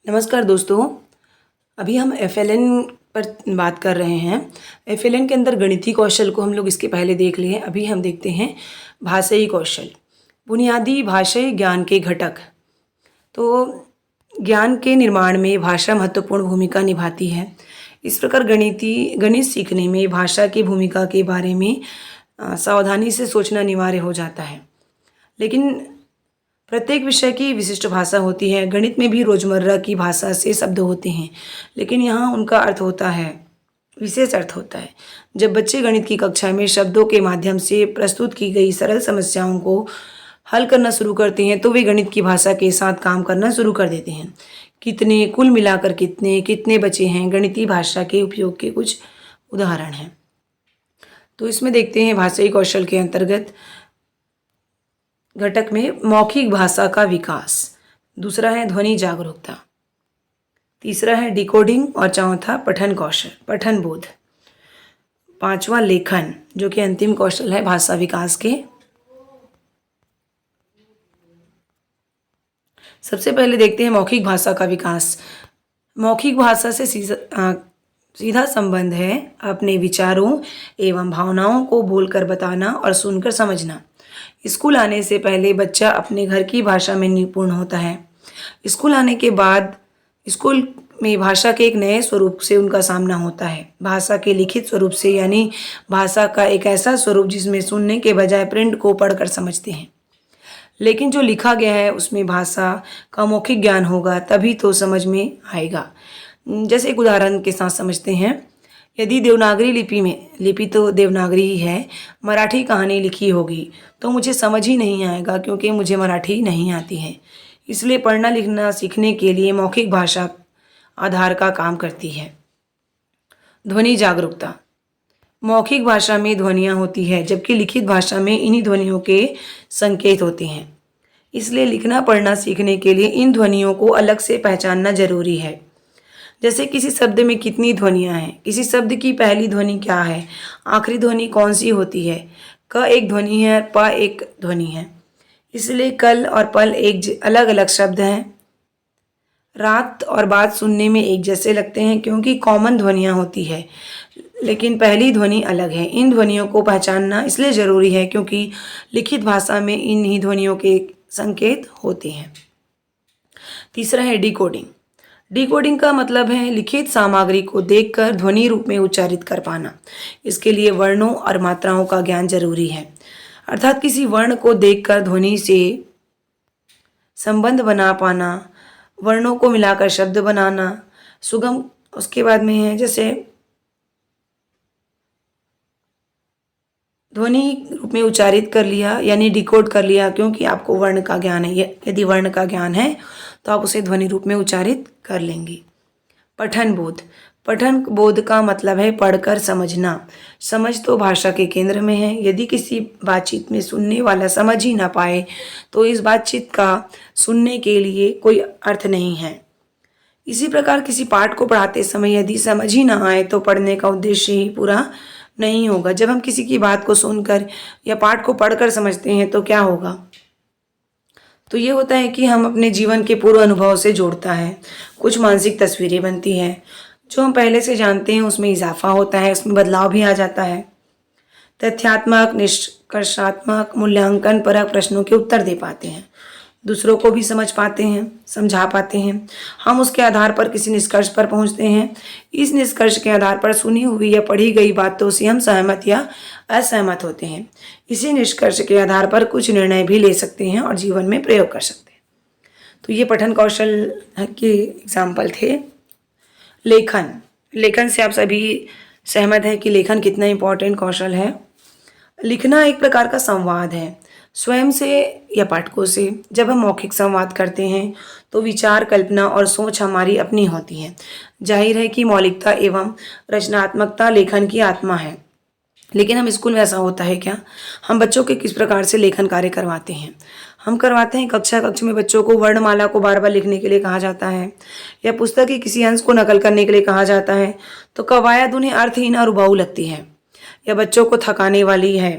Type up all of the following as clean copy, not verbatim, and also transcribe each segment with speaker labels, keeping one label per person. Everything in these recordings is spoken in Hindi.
Speaker 1: नमस्कार दोस्तों। अभी हम एफएलएन पर बात कर रहे हैं। एफएलएन के अंदर गणितीय कौशल को हम लोग इसके पहले देख लिए हैं। अभी हम देखते हैं भाषाई कौशल, बुनियादी भाषाई ज्ञान के घटक। तो ज्ञान के निर्माण में भाषा महत्वपूर्ण भूमिका निभाती है। इस प्रकार गणित सीखने में भाषा की भूमिका के बारे में सावधानी से सोचना अनिवार्य हो जाता है। लेकिन प्रत्येक विषय की विशिष्ट भाषा होती है। गणित में भी रोजमर्रा की भाषा से शब्द होते हैं, लेकिन यहाँ उनका अर्थ होता है, विशेष अर्थ होता है। जब बच्चे गणित की कक्षा में शब्दों के माध्यम से प्रस्तुत की गई सरल समस्याओं को हल करना शुरू करते हैं तो वे गणित की भाषा के साथ काम करना शुरू कर देते हैं। कितने, कुल मिलाकर कितने, कितने बचे हैं, गणितीय भाषा के उपयोग के कुछ उदाहरण हैं। तो इसमें देखते हैं भाषाई कौशल के अंतर्गत घटक में मौखिक भाषा का विकास, दूसरा है ध्वनि जागरूकता, तीसरा है डिकोडिंग और चौथा पठन कौशल, पठन बोध, पांचवा लेखन जो कि अंतिम कौशल है भाषा विकास के। सबसे पहले देखते हैं मौखिक भाषा का विकास। मौखिक भाषा से सीधा संबंध है अपने विचारों एवं भावनाओं को बोलकर बताना और सुनकर समझना। स्कूल आने से पहले बच्चा अपने घर की भाषा में निपुण होता है। स्कूल आने के बाद स्कूल में भाषा के एक नए स्वरूप से उनका सामना होता है, भाषा के लिखित स्वरूप से, यानी भाषा का एक ऐसा स्वरूप जिसमें सुनने के बजाय प्रिंट को पढ़कर समझते हैं। लेकिन जो लिखा गया है उसमें भाषा का मौखिक ज्ञान होगा, तभी तो समझ में आएगा। जैसे एक उदाहरण के साथ समझते हैं। यदि देवनागरी लिपि तो देवनागरी ही है, मराठी कहानी लिखी होगी तो मुझे समझ ही नहीं आएगा, क्योंकि मुझे मराठी नहीं आती है। इसलिए पढ़ना लिखना सीखने के लिए मौखिक भाषा आधार का काम करती है। ध्वनि जागरूकता, मौखिक भाषा में ध्वनियाँ होती है, जबकि लिखित भाषा में इन्हीं ध्वनियों के संकेत होते हैं। इसलिए लिखना पढ़ना सीखने के लिए इन ध्वनियों को अलग से पहचानना जरूरी है। जैसे किसी शब्द में कितनी ध्वनियाँ हैं, किसी शब्द की पहली ध्वनि क्या है, आखिरी ध्वनि कौन सी होती है। क एक ध्वनि है, प एक ध्वनि है। इसलिए कल और पल एक अलग अलग शब्द हैं। रात और बात सुनने में एक जैसे लगते हैं क्योंकि कॉमन ध्वनियाँ होती है, लेकिन पहली ध्वनि अलग है। इन ध्वनियों को पहचानना इसलिए ज़रूरी है क्योंकि लिखित भाषा में इन्हीं ध्वनियों के संकेत होते हैं। तीसरा है डिकोडिंग। डिकोडिंग का मतलब है लिखित सामग्री को देखकर ध्वनि रूप में उच्चारित कर पाना। इसके लिए वर्णों और मात्राओं का ज्ञान जरूरी है, अर्थात किसी वर्ण को देखकर ध्वनि से संबंध बना पाना, वर्णों को मिलाकर शब्द बनाना, सुगम। उसके बाद में है जैसे ध्वनि रूप में उच्चारित कर लिया, यानी डिकोड कर लिया, क्योंकि आपको वर्ण का ज्ञान है। यदि वर्ण का ज्ञान है तो आप उसे ध्वनि रूप में उच्चारित कर लेंगे। पठन बोध, पठन बोध का मतलब है पढ़कर समझना। समझ तो भाषा के केंद्र में है। यदि किसी बातचीत में सुनने वाला समझ ही ना पाए तो इस बातचीत का सुनने के लिए कोई अर्थ नहीं है। इसी प्रकार किसी पाठ को पढ़ाते समय यदि समझ ही ना आए तो पढ़ने का उद्देश्य ही पूरा नहीं होगा। जब हम किसी की बात को सुनकर या पाठ को पढ़कर समझते हैं तो क्या होगा, तो ये होता है कि हम अपने जीवन के पूर्व अनुभव से जोड़ता है, कुछ मानसिक तस्वीरें बनती हैं। जो हम पहले से जानते हैं उसमें इजाफा होता है, उसमें बदलाव भी आ जाता है। तथ्यात्मक, निष्कर्षात्मक, मूल्यांकन परक प्रश्नों के उत्तर दे पाते हैं, दूसरों को भी समझ पाते हैं, समझा पाते हैं। हम उसके आधार पर किसी निष्कर्ष पर पहुंचते हैं। इस निष्कर्ष के आधार पर सुनी हुई या पढ़ी गई बातों से हम सहमत या असहमत होते हैं। इसी निष्कर्ष के आधार पर कुछ निर्णय भी ले सकते हैं और जीवन में प्रयोग कर सकते हैं। तो ये पठन कौशल के एग्जाम्पल थे। लेखन, लेखन से आप सभी सहमत हैं कि लेखन कितना इम्पोर्टेंट कौशल है। लिखना एक प्रकार का संवाद है, स्वयं से या पाठकों से। जब हम मौखिक संवाद करते हैं तो विचार, कल्पना और सोच हमारी अपनी होती है। जाहिर है कि मौलिकता एवं रचनात्मकता लेखन की आत्मा है। लेकिन हम स्कूल में ऐसा होता है क्या? हम बच्चों के किस प्रकार से लेखन कार्य करवाते हैं? हम करवाते हैं कक्षा में बच्चों को वर्णमाला को बार बार लिखने के लिए कहा जाता है, या पुस्तक के किसी अंश को नकल करने के लिए कहा जाता है, तो कवायद उन्हें अर्थहीन और उबाऊ लगती है। या बच्चों को थकाने वाली है।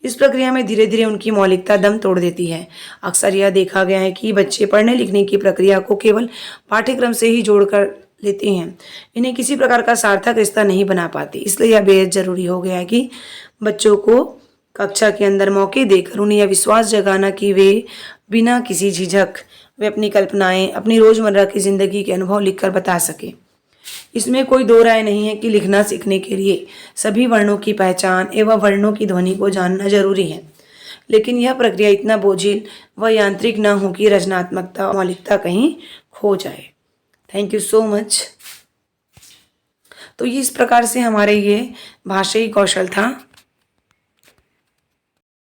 Speaker 1: इस प्रक्रिया में धीरे धीरे उनकी मौलिकता दम तोड़ देती है। अक्सर यह देखा गया है कि बच्चे पढ़ने लिखने की प्रक्रिया को केवल पाठ्यक्रम से ही जोड़कर लेते हैं, इन्हें किसी प्रकार का सार्थक रिश्ता नहीं बना पाते। इसलिए यह बेहद ज़रूरी हो गया है कि बच्चों को कक्षा के अंदर मौके देकर उन्हें यह विश्वास जगाना कि वे बिना किसी झिझक वे अपनी कल्पनाएं, अपनी रोज़मर्रा की ज़िंदगी के अनुभव लिखकर बता सकें। इसमें कोई दो राय नहीं है कि लिखना सीखने के लिए सभी वर्णों की पहचान एवं वर्णों की ध्वनि को जानना जरूरी है, लेकिन यह प्रक्रिया इतना बोझिल व यांत्रिक न हो कि रचनात्मकता और मौलिकता कहीं खो जाए। Thank you so much. तो इस प्रकार से हमारे ये भाषाई कौशल था।